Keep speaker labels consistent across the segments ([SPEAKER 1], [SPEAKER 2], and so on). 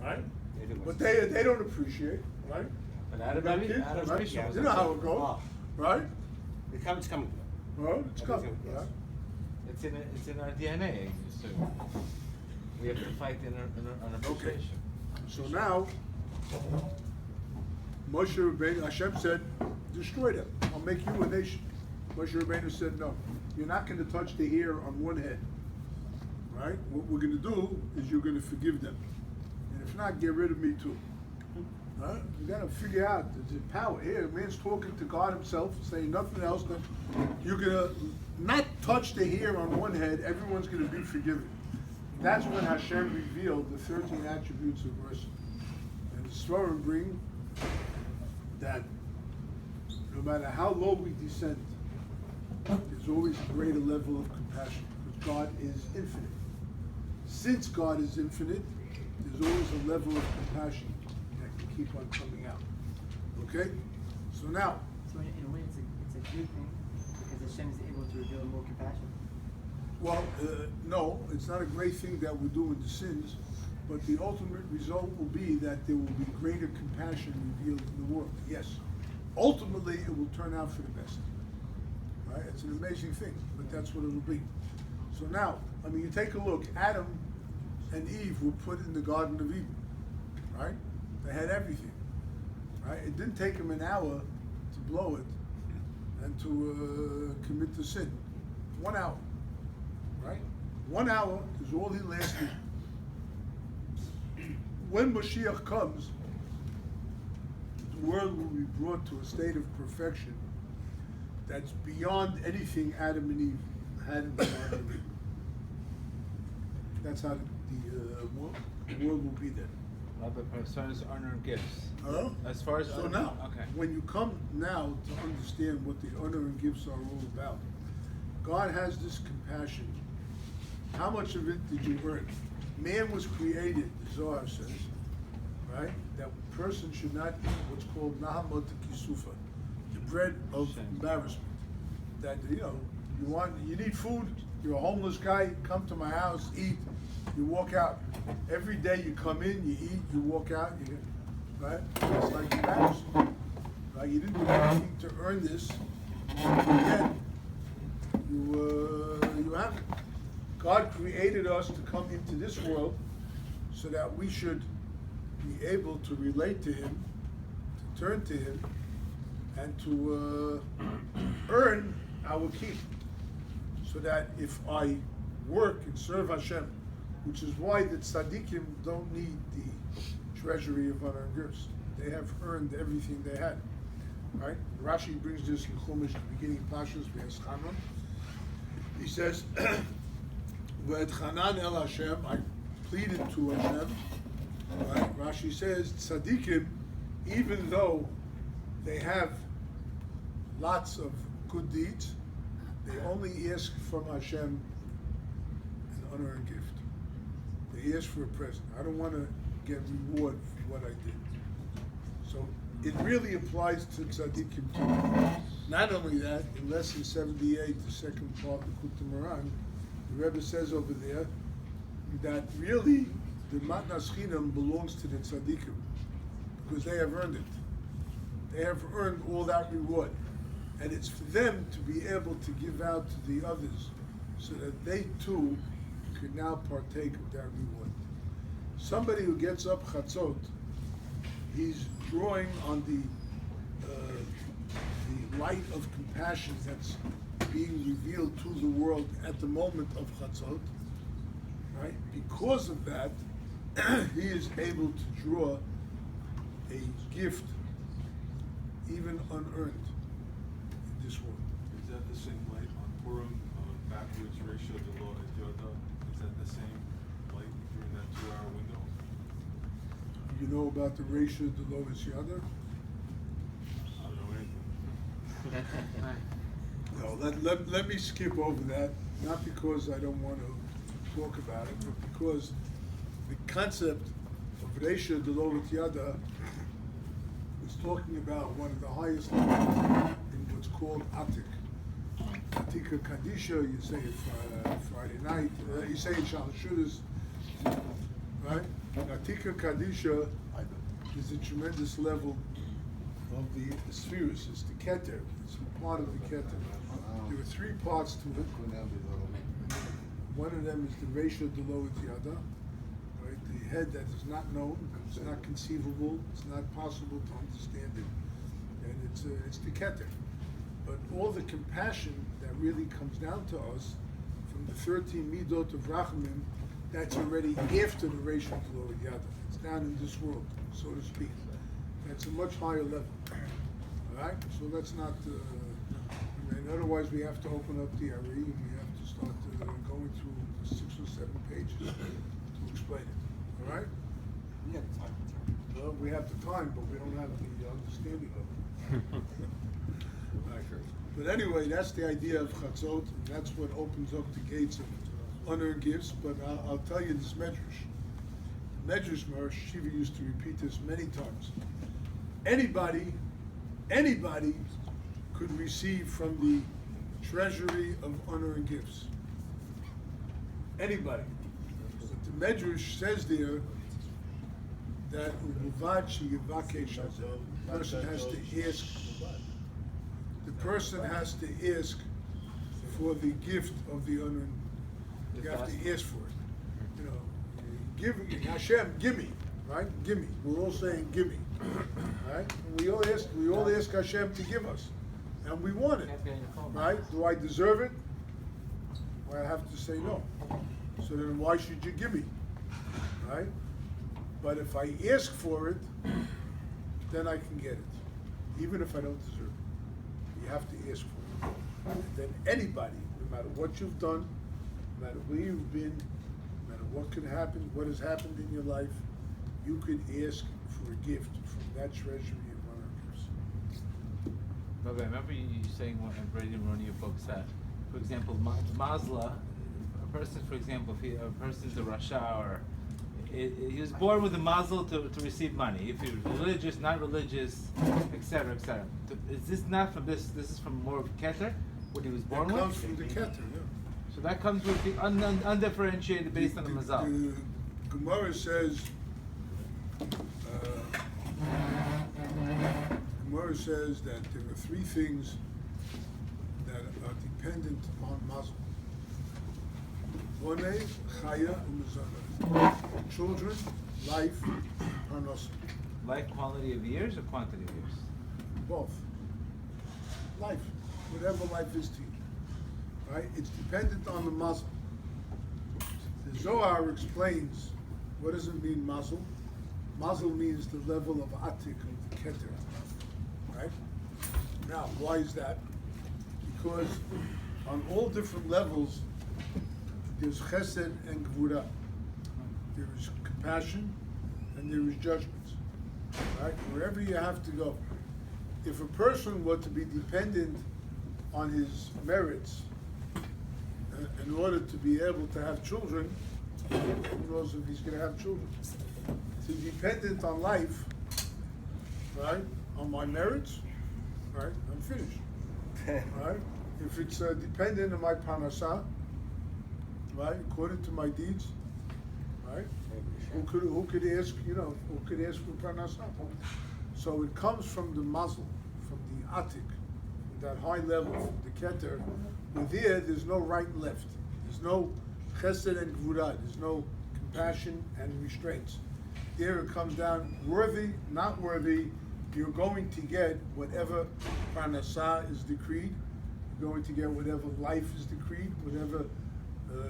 [SPEAKER 1] right? But they don't appreciate, right?
[SPEAKER 2] But Adam,
[SPEAKER 1] Right? You know how it goes, right?
[SPEAKER 2] It's coming.
[SPEAKER 1] Well, it's coming, right?
[SPEAKER 2] It's in our DNA. So we have to fight in our appreciation.
[SPEAKER 1] So now, Moshe Rabbeinu, Hashem said, destroy them. I'll make you a nation. Moshe Rabbeinu said, no, you're not going to touch the hair on one head. Right? What we're going to do is you're going to forgive them. And if not, get rid of me too. Right? You got to figure out the power. Here, a man's talking to God himself, saying nothing else than you're going to not touch the hair on one head, everyone's going to be forgiven. That's when Hashem revealed the 13 attributes of mercy. And the Svarim bring that no matter how low we descend, there's always a greater level of compassion, because God is infinite. Since God is infinite, there's always a level of compassion that can keep on coming out. Okay? So now.
[SPEAKER 3] So in a way, it's a good thing, because Hashem is able to reveal more compassion.
[SPEAKER 1] Well, no, it's not a great thing that we're doing the sins, but the ultimate result will be that there will be greater compassion revealed in the world. Yes. Ultimately, it will turn out for the best. Right? It's an amazing thing, but that's what it will be. So now, I mean, you take a look. Adam and Eve were put in the Garden of Eden, right? They had everything, right? It didn't take them an hour to blow it and to commit the sin. 1 hour, right? 1 hour is all he lasted. When Mashiach comes, the world will be brought to a state of perfection that's beyond anything Adam and Eve had in the Garden of Eden. That's how the world will be then.
[SPEAKER 2] As far as honor and gifts.
[SPEAKER 1] As far as so now, okay. When you come now to understand what the honor and gifts are all about, God has this compassion. How much of it did you earn? Man was created, the Zohar says, right? That person should not eat what's called nahamot kisufa, the bread of embarrassment. That you need food. You're a homeless guy. Come to my house, eat. You walk out. Every day you come in, you eat, you walk out. Right? It's like embarrassment. Right? You didn't do anything to earn this. Yet you have it. God created us to come into this world so that we should be able to relate to Him, to turn to Him, and to earn our keep. So that if I work and serve Hashem, which is why the tzaddikim don't need the treasury of honor and gifts. They have earned everything they had. Right? Rashi brings this in Chumash, the beginning of Pashas, V'eschanam. He says, V'etchanan el Hashem, I pleaded to Hashem. Right? Rashi says, tzaddikim, even though they have lots of good deeds, they only ask from Hashem an honor and gift. They ask for a present. I don't want to get reward for what I did. So it really applies to tzaddikim too. Not only that, in lesson 78, the second part of Kutei Moharan, the Rebbe says over there that really the matnas chinam belongs to the tzaddikim because they have earned it. They have earned all that reward. And it's for them to be able to give out to the others so that they too could now partake of that reward. Somebody who gets up chatzot, he's drawing on the light of compassion that's being revealed to the world at the moment of chatzot, right? Because of that, he is able to draw a gift even unearned. This one.
[SPEAKER 4] Is that the same light on Purim, backwards ratio of the law at Yoda? Is that the same light during that 2-hour window?
[SPEAKER 1] You know about the ratio of the lowest yada?
[SPEAKER 4] I don't know anything.
[SPEAKER 1] No, let me skip over that, not because I don't want to talk about it, but because the concept of ratio of the lowest yada is talking about one of the highest levels in what's called Atik. Atika Kadisha, you say it Friday night, you say it Shalosh Shudas, right? Atika Kadisha is a tremendous level of the spheres. It's the Keter. It's a part of the Keter. There are three parts to it. One of them is the ratio de lo yada, right? The head that is not known, it's not conceivable, it's not possible to understand it, and it's the Keter. But all the compassion that really comes down to us from the 13 midot of Rachamim, that's already after the ratio de lo yada. It's down in this world, so to speak. That's a much higher level. All right, so let's not. Otherwise, we have to open up the Ari and we have to start going through 6 or 7 pages to explain it. All right?
[SPEAKER 5] We have time.
[SPEAKER 1] Well, we have the time, but we don't have the understanding of it. Right. But anyway, that's the idea of Chatzot, and that's what opens up the gates of unearned gifts. But I'll tell you this Medrash. Medrash, Marash Shiva used to repeat this many times. Anybody could receive from the treasury of unearned gifts. Anybody. But the Medrash says there that the person has to ask. The person has to ask for the gift of the unearned. You have to ask for it. You know, give Hashem, give me, right? Give me. We're all saying, give me, right? And we all ask Hashem to give us, and we want it, right? Do I deserve it? Well, I have to say no. So then, why should you give me, right? But if I ask for it, then I can get it, even if I don't deserve it. You have to ask for it. And then anybody, no matter what you've done, no matter where you've been, no matter what could happen, what has happened in your life, you could ask for a gift from that treasury of unearned gifts.
[SPEAKER 2] Rabbi, I remember you saying when I'm reading one of your books that, for example, Mazla, a person, for example, if a person's a Rasha or he was born with a mazel to receive money. If he was religious, not religious, etc., etc. Is this not from this? This is from more of Keter, what he was born with.
[SPEAKER 1] It comes from the Keter, yeah.
[SPEAKER 2] So that comes with the undifferentiated based on the mazal.
[SPEAKER 1] The Gemara says. Gemara says that there are 3 things that are dependent upon mazel. Bonei, chaya, and mezuzah. Children, life, parnasa.
[SPEAKER 2] Life quality of years or quantity of years?
[SPEAKER 1] Both. Life, whatever life is to you. Right? It's dependent on the mazel. The Zohar explains what does it mean mazel. Mazel means the level of atik, of the keter. Right? Now, why is that? Because on all different levels, there's chesed and gvura. There is compassion and there is judgment. Right? Wherever you have to go. If a person were to be dependent on his merits in order to be able to have children, who knows if he's going to have children? To be dependent on life, right? On my merits, right? I'm finished, right? If it's dependent on my parnasa, right? According to my deeds, right? Who could ask? Who could ask for parnasa? So it comes from the mazel, from the atik, that high level, the keter. With there's no right and left. There's no chesed and gvura. There's no compassion and restraints. There it comes down, worthy, not worthy. You're going to get whatever parnasa is decreed. You're going to get whatever life is decreed, whatever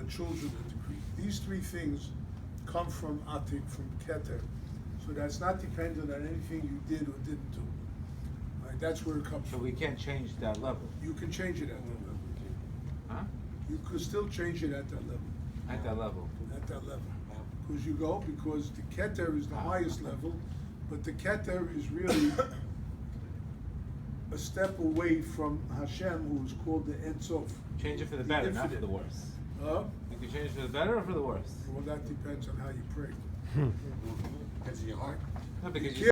[SPEAKER 1] children are decreed. These 3 things come from atik, from keter. So that's not dependent on anything you did or didn't do. Right? That's where it comes
[SPEAKER 2] So
[SPEAKER 1] from.
[SPEAKER 2] we can't change that level.
[SPEAKER 1] You can change it at that level.
[SPEAKER 2] Huh?
[SPEAKER 1] You could still change it at that level.
[SPEAKER 2] At that level.
[SPEAKER 1] At that level. Because the keter is the highest level, but the keter is really a step away from Hashem, who is called the Ein Sof.
[SPEAKER 2] Change it for the better, not for the worse. You can change it for the better or for the worse.
[SPEAKER 1] Well, that depends on how you pray.
[SPEAKER 5] Depends on your heart.
[SPEAKER 2] No, because
[SPEAKER 1] You
[SPEAKER 2] you